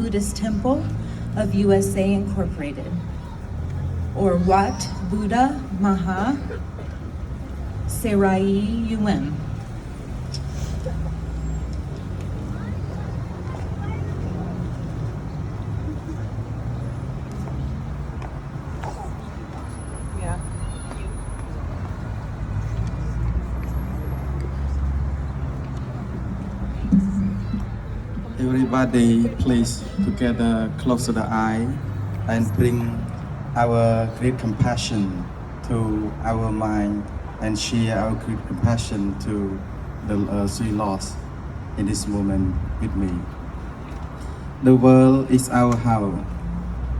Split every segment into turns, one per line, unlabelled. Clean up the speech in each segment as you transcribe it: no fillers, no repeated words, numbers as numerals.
Buddhist Temple of USA Incorporated, or Wat Buddha Maha Serai UM.
Everybody, please together close the eye and bring our great compassion to our mind and share our great compassion to the three lost in this moment with me. The world is our house,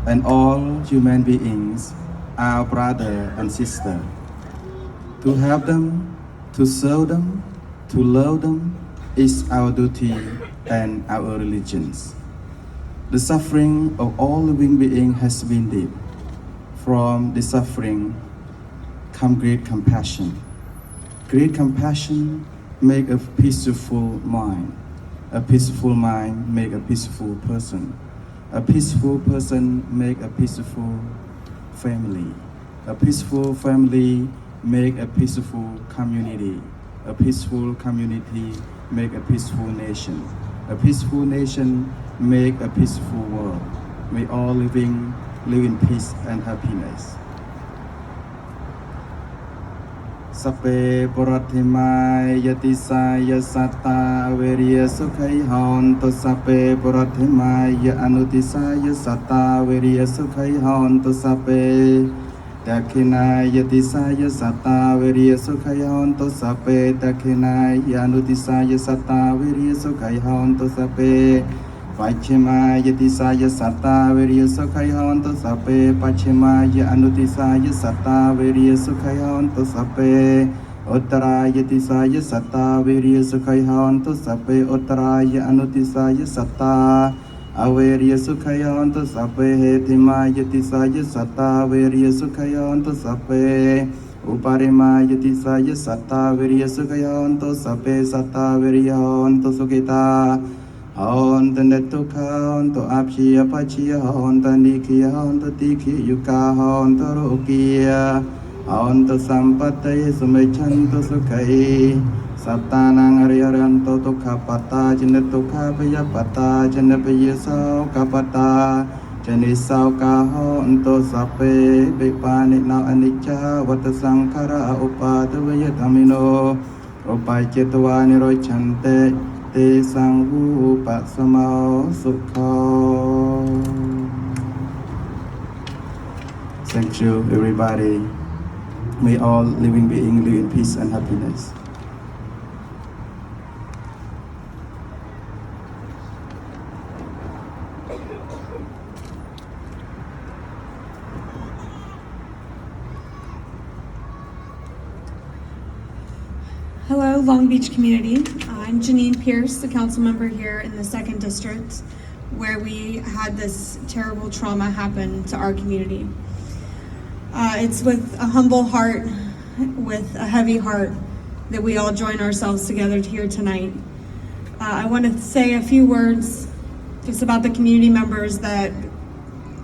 and all human beings are brother and sister. To help them, to serve them, to love them is our duty and our religions. The suffering of all living beings has been deep. From the suffering come great compassion. Great compassion make a peaceful mind. A peaceful mind make a peaceful person. A peaceful person make a peaceful family. A peaceful family make a peaceful community. A peaceful community make a peaceful nation. A peaceful nation make a peaceful world. May all live in peace and happiness. Sape Porathimai Yatisaya Sata Veriya Sukhai Honto Sape Porathimai Anutisaya Sata Veriya Sukhai Honto Sape Dakhinaya Yatisaya Sata Veriya Sukhai Honto Sape Dakhinaya Anutisaya Sata Veriya Sukhai Honto Sape Pachimaya Yatisaya Sata Veriya Sukhai Honto Sape Pachimaya Anutisaya Sata Veriya Sukhai Honto Sape Uttaraya Yatisaya Sata Veriya Sukhai Honto Sape Uttaraya Anutisaya Sata Averiya Sukhaya Honto Sape Hetimaya Yatisaya Sata Averiya Sukhaya Honto Sape Uparimaya Yatisaya Sata Averiya Sukhaya Honto Sape Sata Averiya Honto Sukita Honto Netukha Honto Apchiya Pachiya Honto Nikhiya Honto Tikhi Yuka Honto Rukiya Honto Sampataya Sumechanto Sukhai Satanang Ariyaranto Tukapata Janetukha Payapata Janapayasau Kapata Janisau Kahonto Sape Bipani Na Anicca Vatasankara Upadavaya Tamino Upachetwani Rochante Te Sanghu Patsamao Sukho. Thank you, everybody. May all living beings live in peace and happiness.
Hello, Long Beach community. I'm Janine Pierce, the council member here in the 2nd District, where we had this terrible trauma happen to our community. It's with a humble heart, with a heavy heart, that we all join ourselves together here tonight. I want to say a few words just about the community members that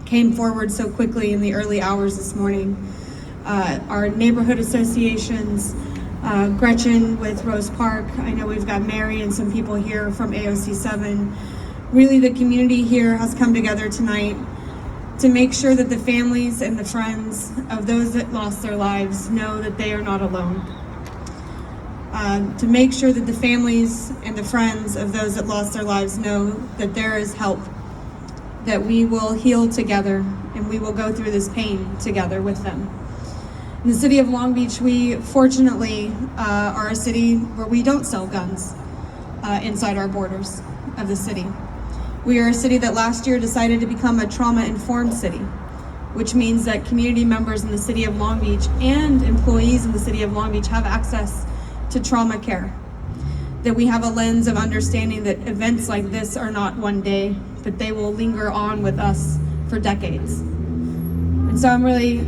came forward so quickly in the early hours this morning. Our neighborhood associations, Gretchen with Rose Park. I know we've got Mary and some people here from AOC 7. Really, the community here has come together tonight to make sure that the families and the friends of those that lost their lives know that they are not alone. To make sure that the families and the friends of those that lost their lives know that there is help, that we will heal together and we will go through this pain together with them. In the city of Long Beach, we fortunately are a city where we don't sell guns inside our borders of the city. We are a city that last year decided to become a trauma-informed city, which means that community members in the city of Long Beach and employees in the city of Long Beach have access to trauma care. That we have a lens of understanding that events like this are not one day, but they will linger on with us for decades. And so I'm really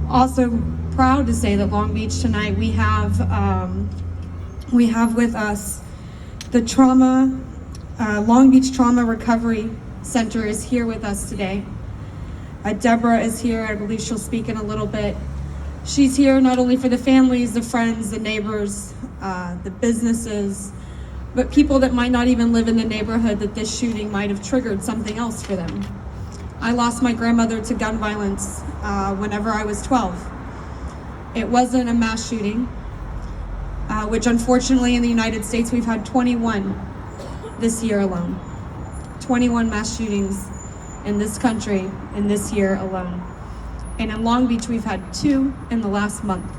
also proud to say that Long Beach tonight, we have with us the Long Beach Trauma Recovery Center is here with us today. Deborah is here. I believe she'll speak in a little bit. She's here not only for the families, the friends, the neighbors, the businesses, but people that might not even live in the neighborhood that this shooting might have triggered something else for them. I lost my grandmother to gun violence whenever I was 12. It wasn't a mass shooting, which unfortunately in the United States we've had 21 this year alone. 21 mass shootings in this country in this year alone. And in Long Beach we've had 2 in the last month.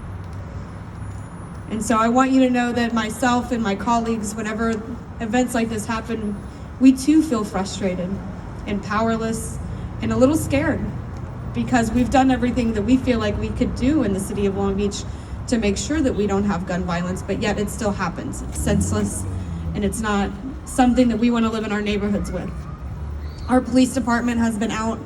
And so I want you to know that myself and my colleagues, whenever events like this happen, we too feel frustrated and powerless and a little scared, because we've done everything that we feel like we could do in the city of Long Beach to make sure that we don't have gun violence, but yet it still happens. It's senseless, and it's not something that we want to live in our neighborhoods with. Our police department has been out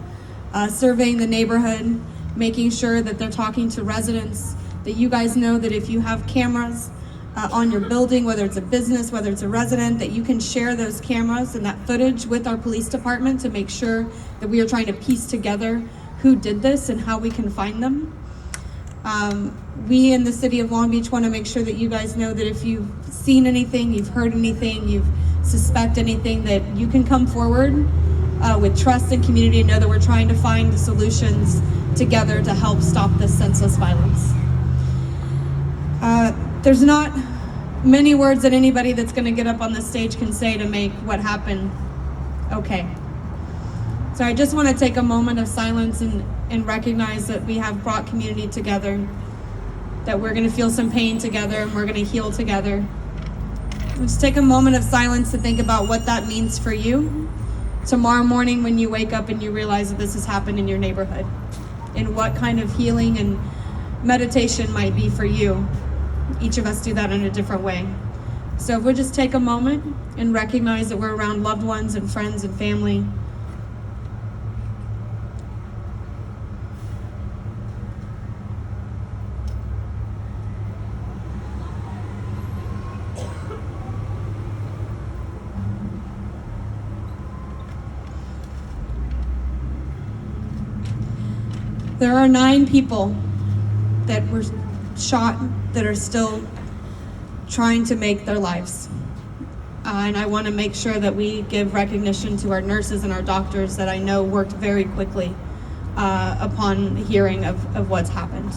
surveying the neighborhood, making sure that they're talking to residents, that you guys know that if you have cameras on your building, whether it's a business, whether it's a resident, that you can share those cameras and that footage with our police department to make sure that we are trying to piece together who did this and how we can find them. We in the city of Long Beach want to make sure that you guys know that if you've seen anything, you've heard anything, you suspect anything, that you can come forward with trust and community and know that we're trying to find the solutions together to help stop this senseless violence. There's not many words that anybody that's going to get up on the stage can say to make what happened okay. So I just want to take a moment of silence and recognize that we have brought community together, that we're going to feel some pain together and we're going to heal together. Just take a moment of silence to think about what that means for you tomorrow morning when you wake up and you realize that this has happened in your neighborhood, and what kind of healing and meditation might be for you. Each of us do that in a different way. So if we'll just take a moment and recognize that we're around loved ones and friends and family. There are 9 people that were shot that are still trying to make their lives. And I want to make sure that we give recognition to our nurses and our doctors that I know worked very quickly upon hearing of what's happened.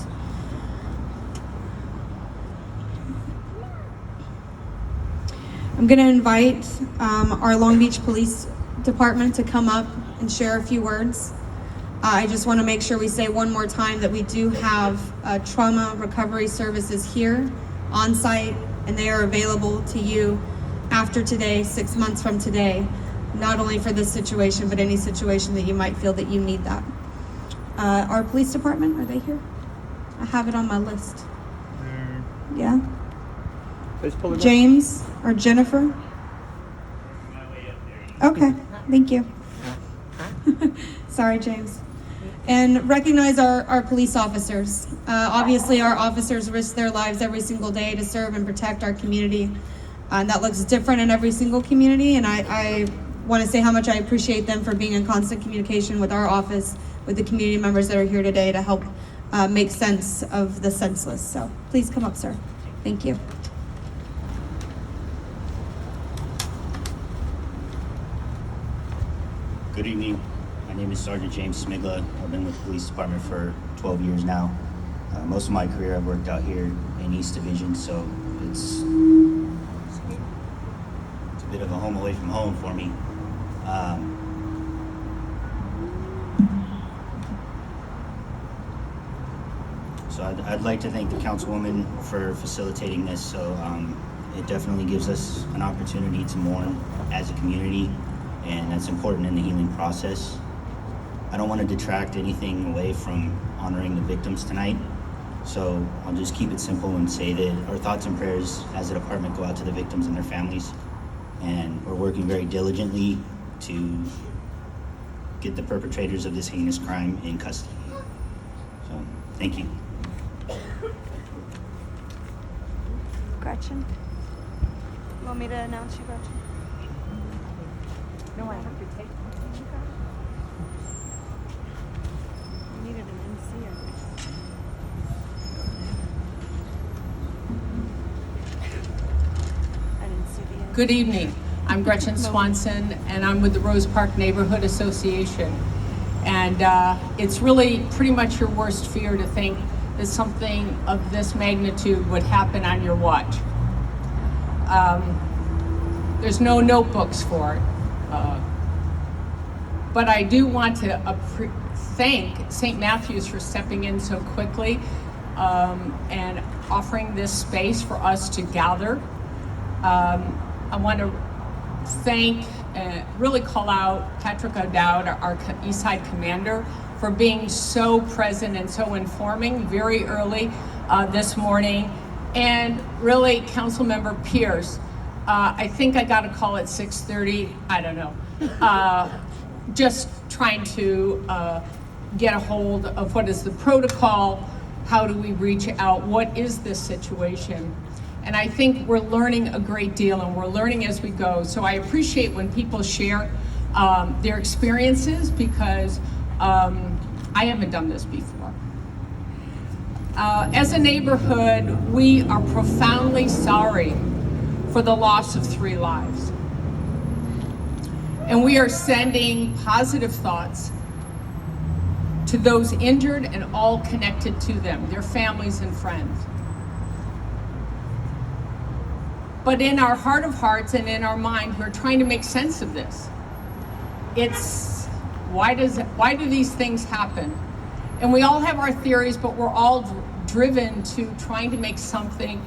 I'm going to invite our Long Beach Police Department to come up and share a few words. I just want to make sure we say one more time that we do have trauma recovery services here on site, and they are available to you after today, 6 months from today, not only for this situation, but any situation that you might feel that you need that. Our police department, are they here? I have it on my list. Yeah? James or Jennifer? Okay, thank you. Sorry, James. And recognize our police officers. Obviously, our officers risk their lives every single day to serve and protect our community. And that looks different in every single community. And I want to say how much I appreciate them for being in constant communication with our office, with the community members that are here today to help make sense of the senseless. So please come up, sir. Thank you.
Good evening. My name is Sergeant James Smigla. I've been with the police department for 12 years now. Most of my career I've worked out here in East Division, so it's a bit of a home away from home for me. So I'd like to thank the councilwoman for facilitating this. So it definitely gives us an opportunity to mourn as a community, and that's important in the healing process. I don't want to detract anything away from honoring the victims tonight, so I'll just keep it simple and say that our thoughts and prayers as a department go out to the victims and their families, and we're working very diligently to get the perpetrators of this heinous crime in custody. So, thank you.
Gretchen? You want me to announce you, Gretchen? No, I have to take one.
Good evening. I'm Gretchen Swanson, and I'm with the Rose Park Neighborhood Association. And it's really pretty much your worst fear to think that something of this magnitude would happen on your watch. There's no notebooks for it. But I do want to thank St. Matthew's for stepping in so quickly and offering this space for us to gather. I want to thank, really call out Patrick O'Dowd, our East Side Commander, for being so present and so informing very early this morning. And really, Councilmember Pierce, I think I got a call at 6:30, I don't know. Just trying to get a hold of what is the protocol, how do we reach out, what is this situation? And I think we're learning a great deal, and we're learning as we go. So I appreciate when people share their experiences, because I haven't done this before. As a neighborhood, we are profoundly sorry for the loss of 3 lives. And we are sending positive thoughts to those injured and all connected to them, their families and friends. But in our heart of hearts and in our mind, we're trying to make sense of this. It's, why do these things happen? And we all have our theories, but we're all driven to trying to make something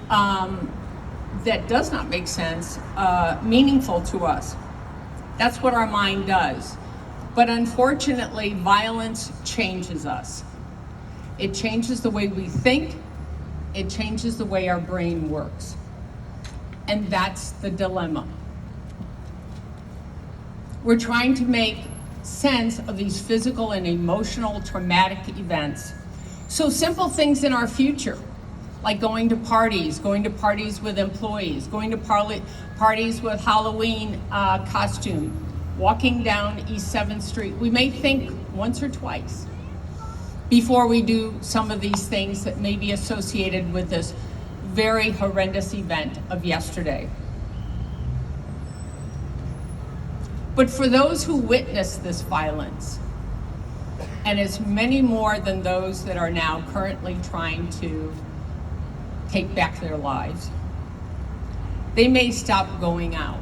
that does not make sense meaningful to us. That's what our mind does. But unfortunately, violence changes us. It changes the way we think. It changes the way our brain works. And that's the dilemma. We're trying to make sense of these physical and emotional traumatic events. So simple things in our future, like going to parties with employees, going to parties with Halloween costume, walking down East 7th Street. We may think once or twice before we do some of these things that may be associated with this very horrendous event of yesterday. But for those who witnessed this violence, and it's many more than those that are now currently trying to take back their lives, they may stop going out.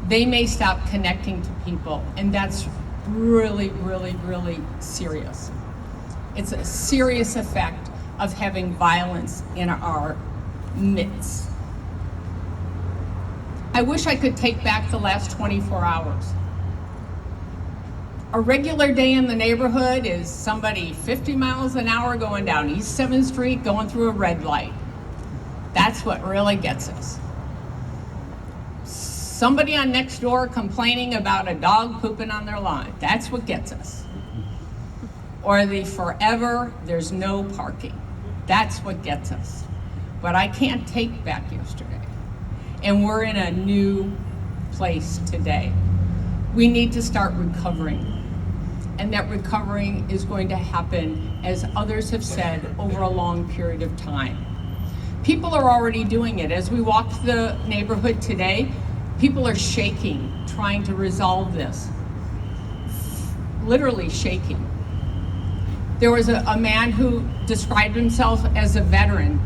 They may stop connecting to people, and that's really, really, really serious. It's a serious effect of having violence in our midst. I wish I could take back the last 24 hours. A regular day in the neighborhood is somebody 50 miles an hour going down East 7th Street, going through a red light. That's what really gets us. Somebody on next door complaining about a dog pooping on their lawn. That's what gets us. Or the forever, there's no parking. That's what gets us. But I can't take back yesterday. And we're in a new place today. We need to start recovering. And that recovering is going to happen, as others have said, over a long period of time. People are already doing it. As we walk the neighborhood today, people are shaking, trying to resolve this. Literally shaking. There was a man who described himself as a veteran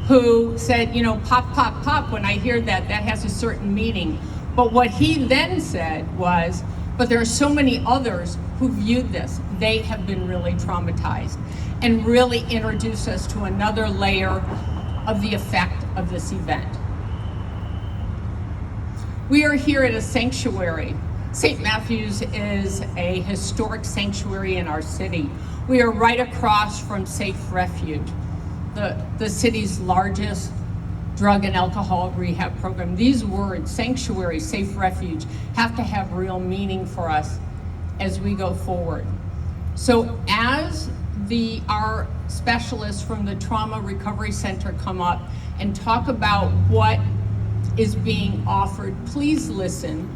who said, you know, pop, pop, pop, when I hear that, that has a certain meaning. But what he then said was, but there are so many others who viewed this. They have been really traumatized, and really introduced us to another layer of the effect of this event. We are here at a sanctuary. St. Matthew's is a historic sanctuary in our city. We are right across from Safe Refuge, the city's largest drug and alcohol rehab program. These words, sanctuary, safe refuge, have to have real meaning for us as we go forward. So as our specialists from the Trauma Recovery Center come up and talk about what is being offered, please listen.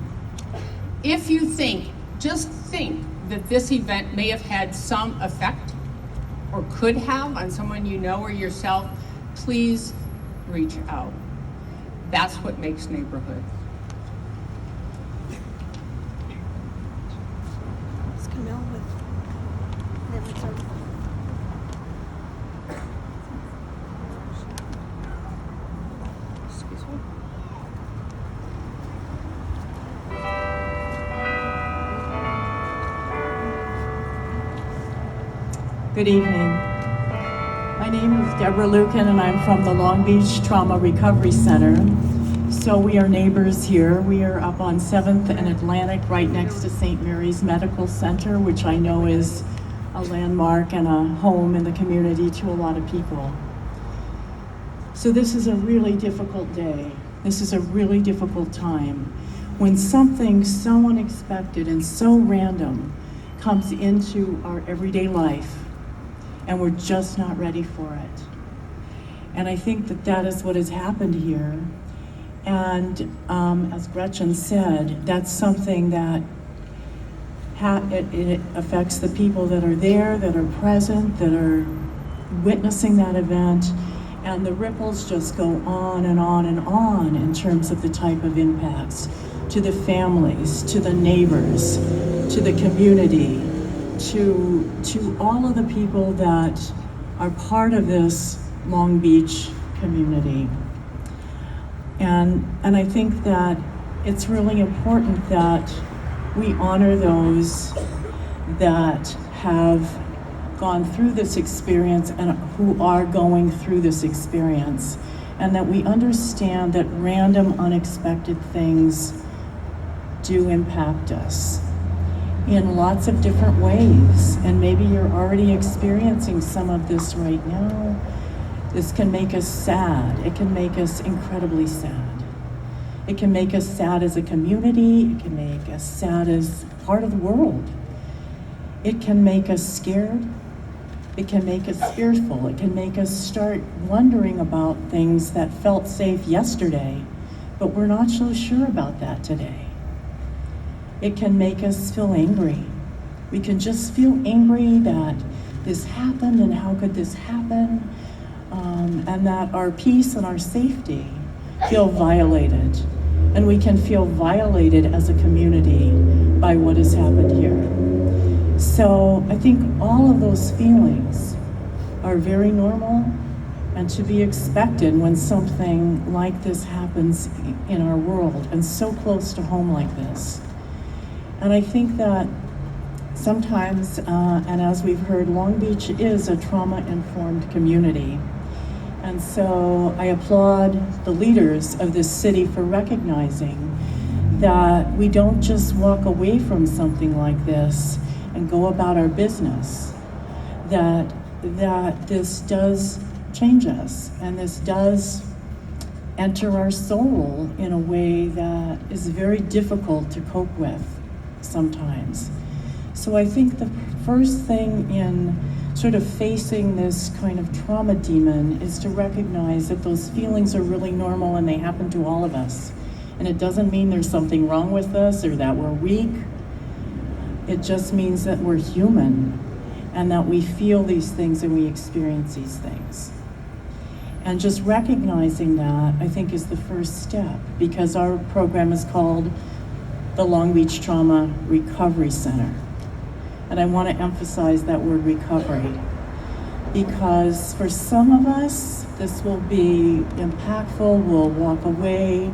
If you think, just think that this event may have had some effect or could have on someone you know or yourself, please reach out. That's what makes neighborhood.
It's Camille with Excuse me.
Good evening. My name is Deborah Lucan and I'm from the Long Beach Trauma Recovery Center. So we are neighbors here. We are up on 7th and Atlantic right next to St. Mary's Medical Center, which I know is a landmark and a home in the community to a lot of people. So this is a really difficult day. This is a really difficult time when something so unexpected and so random comes into our everyday life and we're just not ready for it. And I think that that is what has happened here. And as Gretchen said, that's something that it affects the people that are there, that are present, that are witnessing that event, and the ripples just go on and on and on in terms of the type of impacts to the families, to the neighbors, to the community, to all of the people that are part of this Long Beach community. And I think that it's really important that we honor those that have gone through this experience and who are going through this experience, and that we understand that random, unexpected things do impact us in lots of different ways. And maybe you're already experiencing some of this right now. This can make us sad. It can make us incredibly sad. It can make us sad as a community. It can make us sad as part of the world. It can make us scared. It can make us fearful. It can make us start wondering about things that felt safe yesterday, but we're not so sure about that today. It can make us feel angry. We can just feel angry that this happened and how could this happen, and that our peace and our safety feel violated. And we can feel violated as a community by what has happened here. So I think all of those feelings are very normal and to be expected when something like this happens in our world and so close to home like this. And I think that sometimes, and as we've heard, Long Beach is a trauma-informed community. And so I applaud the leaders of this city for recognizing that we don't just walk away from something like this and go about our business, that this does change us, and this does enter our soul in a way that is very difficult to cope with sometimes. So I think the first thing in sort of facing this kind of trauma demon is to recognize that those feelings are really normal and they happen to all of us. And it doesn't mean there's something wrong with us or that we're weak. It just means that we're human and that we feel these things and we experience these things. And just recognizing that, I think, is the first step, because our program is called the Long Beach Trauma Recovery Center. And I want to emphasize that word recovery, because for some of us, this will be impactful. We'll walk away,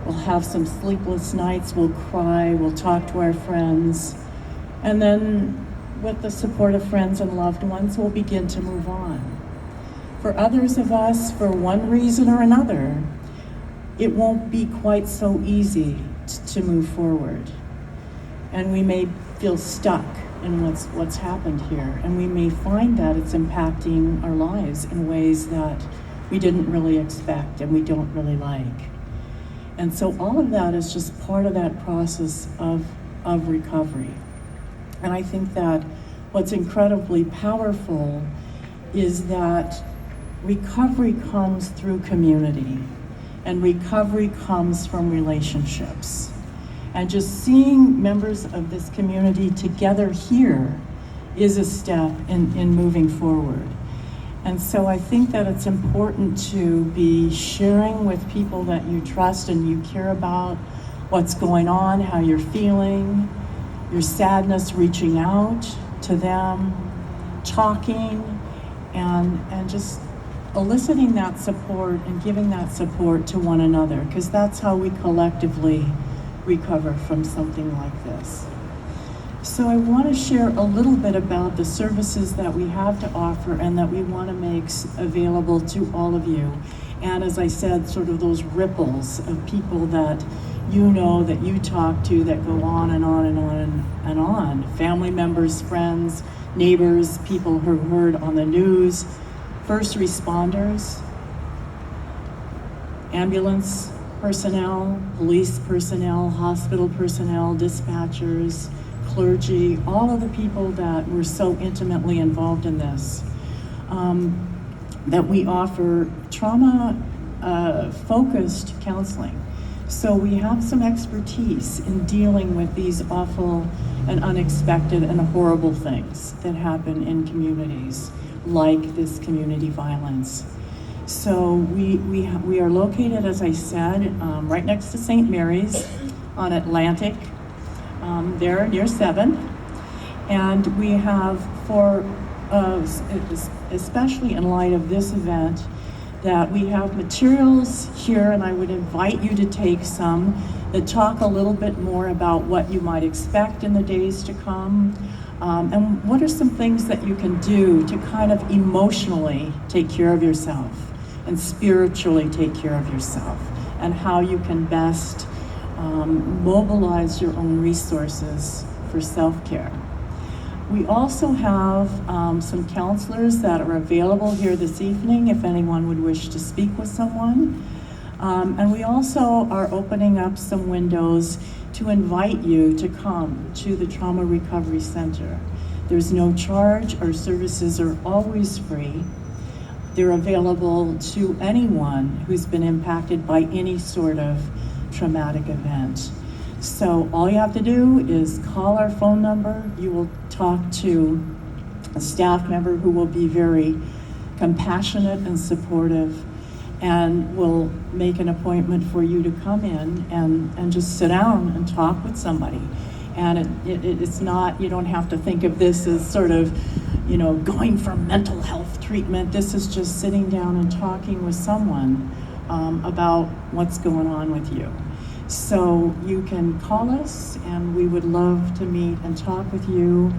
we'll have some sleepless nights, we'll cry, we'll talk to our friends, and then with the support of friends and loved ones, we'll begin to move on. For others of us, for one reason or another, it won't be quite so easy to move forward. And we may feel stuck in what's happened here, and we may find that it's impacting our lives in ways that we didn't really expect and we don't really like. And so all of that is just part of that process of recovery. And I think that what's incredibly powerful is that recovery comes through community, and recovery comes from relationships. And just seeing members of this community together here is a step in moving forward. And so I think that it's important to be sharing with people that you trust and you care about what's going on, how you're feeling, your sadness, reaching out to them, talking, and just eliciting that support and giving that support to one another, because that's how we collectively recover from something like this. So I want to share a little bit about the services that we have to offer and that we want to make available to all of you. And as I said, sort of those ripples of people that you know, that you talk to, that go on and on and on and on. Family members, friends, neighbors, people who heard on the news, first responders, ambulance personnel, police personnel, hospital personnel, dispatchers, clergy, all of the people that were so intimately involved in this, that we offer trauma-focused counseling. So we have some expertise in dealing with these awful and unexpected and horrible things that happen in communities, like this community violence. So we are located, as I said, right next to St. Mary's on Atlantic, there near 7. And we have, for especially in light of this event, that we have materials here, and I would invite you to take some that talk a little bit more about what you might expect in the days to come, and what are some things that you can do to kind of emotionally take care of yourself and spiritually take care of yourself, and how you can best mobilize your own resources for self-care. We also have some counselors that are available here this evening if anyone would wish to speak with someone. And we also are opening up some windows to invite you to come to the Trauma Recovery Center. There's no charge. Our services are always free. They're available to anyone who's been impacted by any sort of traumatic event. So all you have to do is call our phone number. You will talk to a staff member who will be very compassionate and supportive, and will make an appointment for you to come in and just sit down and talk with somebody. And it's not, you don't have to think of this as sort of, you know, going for mental health treatment. This is just sitting down and talking with someone about what's going on with you. So you can call us, and we would love to meet and talk with you.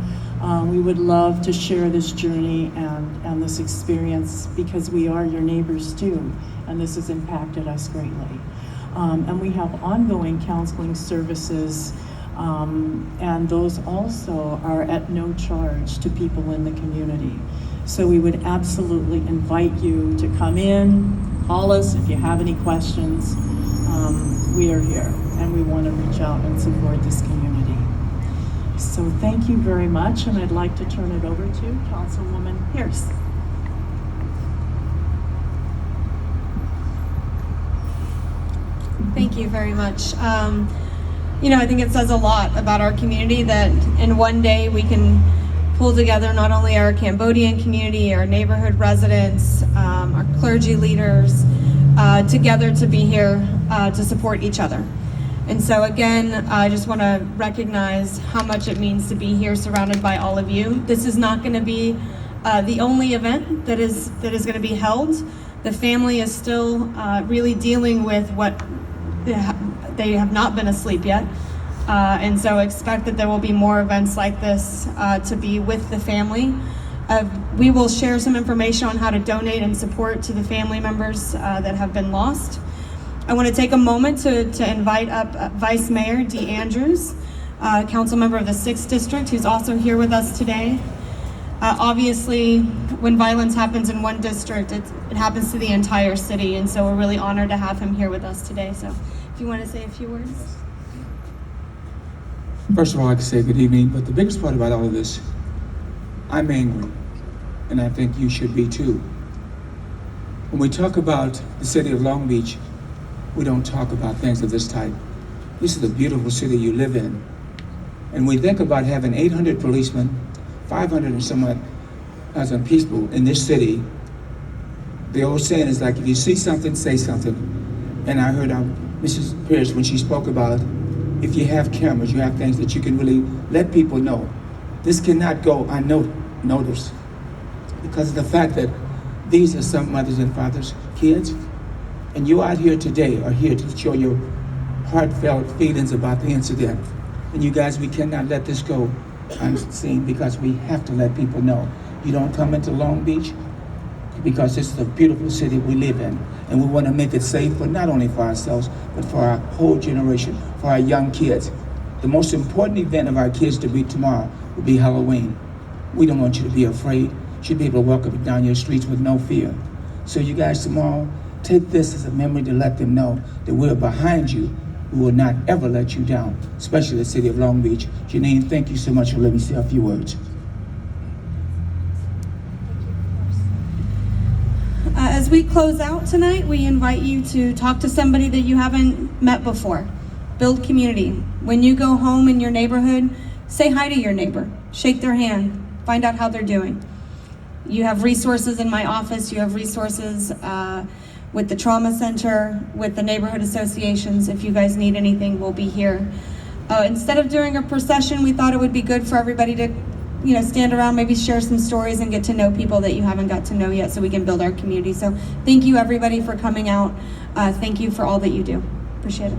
We would love to share this journey and this experience, because we are your neighbors too, and this has impacted us greatly. And we have ongoing counseling services, and those also are at no charge to people in the community. So we would absolutely invite you to come in, call us if you have any questions. We are here, and we want to reach out and support this community. So thank you very much, and I'd like to turn it over to Councilwoman Pierce.
Thank you very much. You know, I think it says a lot about our community that in one day we can pull together not only our Cambodian community, our neighborhood residents, our clergy leaders, together to be here to support each other. And so again, I just want to recognize how much it means to be here surrounded by all of you. This is not going to be the only event that is going to be held. The family is still really dealing with what they have not been asleep yet. And so expect that there will be more events like this to be with the family. We will share some information on how to donate and support to the family members that have been lost. I want to take a moment to invite up Vice Mayor Dee Andrews, council member of the 6th District, who's also here with us today. Obviously, when violence happens in one district, it happens to the entire city, and so we're really honored to have him here with us today. So if you want to say a few words.
First of all, I'd like to say good evening, but the biggest part about all of this, I'm angry, and I think you should be too. When we talk about the city of Long Beach, we don't talk about things of this type. This is a beautiful city you live in. And we think about having 800 policemen, 500 and some odd thousand people in this city, The old saying is like, if you see something, say something. And I heard Mrs. Pierce, when she spoke about, if you have cameras, you have things that you can really let people know. This cannot go unnoticed because of the fact that these are some mothers and fathers' kids. And you out here today are here to show your heartfelt feelings about the incident. And you guys, we cannot let this go unseen because we have to let people know. You don't come into Long Beach because this is a beautiful city we live in. And we want to make it safe, but not only for ourselves, but for our whole generation, for our young kids. The most important event of our kids to be tomorrow will be Halloween. We don't want you to be afraid. You should be able to walk up and down your streets with no fear. So you guys tomorrow, take this as a memory to let them know that we're behind you. We will not ever let you down, especially the city of Long Beach. Janine, thank you so much for letting me say a few words.
As we close out tonight, we invite you to talk to somebody that you haven't met before. Build community. When you go home in your neighborhood, say hi to your neighbor, shake their hand, find out how they're doing. You have resources in my office, you have resources with the trauma center, with the neighborhood associations. If you guys need anything, we'll be here. Instead of doing a procession, we thought it would be good for everybody to stand around, maybe share some stories and get to know people that you haven't got to know yet so we can build our community. So thank you everybody for coming out. Thank you for all that you do. Appreciate it.